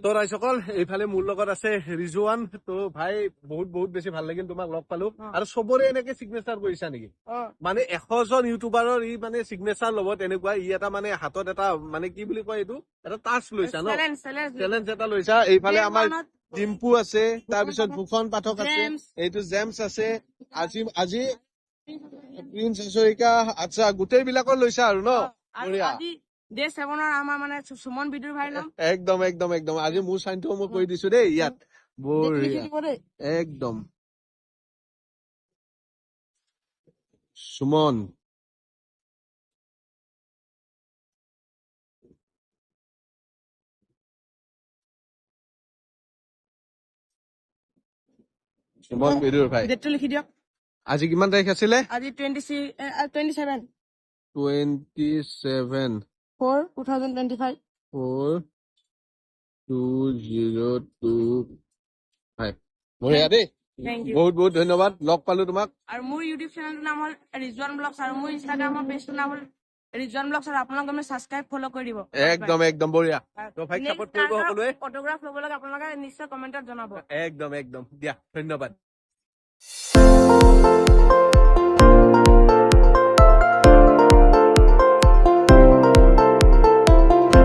তো ৰাইজসকল এইফালে মোৰ লগত আছে ৰিজৱান। তো ভাই বহুত বেছি ভাল লাগিল তোমাক লগ পালো। আৰু চবৰে এনেকে সিগনেচাৰ কৰিছা নেকি? মানে 100জন ইউটিউবাৰৰ ই মানে সিগনেচাৰ ল'ব তেনেকুৱা ই এটা মানে হাতত এটা মানে কি বুলি কয় এইটো এটা টাস্ক লৈছা ন, চেলেঞ্জ এটা লৈছা। এইফালে আমাৰ ডিম্পু আছে, তাৰপিছত ভূষণ পাঠক আছে, এইটো জেমছ আছে, আজি প্ৰিন্স হাজৰিকা। আচ্ছা, গোটেই বিলাকৰ লৈছা আৰু ন? বঢ়িয়া। ডে 7ৰ আমাৰ মানে সুমন বিদুৰ ভাই নাম একদম আজি মোৰ চাইনটো মই কৈ দিছো দেই ইয়াত। বঢ়িয়া একদম। সুমন বিদুৰ ভাই ডেটটো লিখি দিয়ক। আজি কিমান তাৰিখ আছিলে? আজি 27 27 4/2025 4205। বঢ়িয়া দেই, Thank you. বহুত ধন্যবাদ, লগ পালো তোমাক। আৰু মোৰ ইউটিউব চেনেলটোৰ নাম হ'ল ৰিজৱান ব্লগছ আৰু মোৰ ইনষ্টাগ্ৰামৰ পেজটোৰ নাম হ'ল ৰিজৱান ব্লগছ আৰু আপোনালোকে ছাবস্ক্ৰাইব ফ'ল' কৰি দিব। একদম বঢ়িয়া। তো ভাইক সাপোৰ্ট কৰিব সকলোৱে। অটোগ্ৰাফ ল'ব লাগে আপোনালোকে নিশ্চয় কমেণ্টত জনাব। একদম দিয়া, ধন্যবাদ।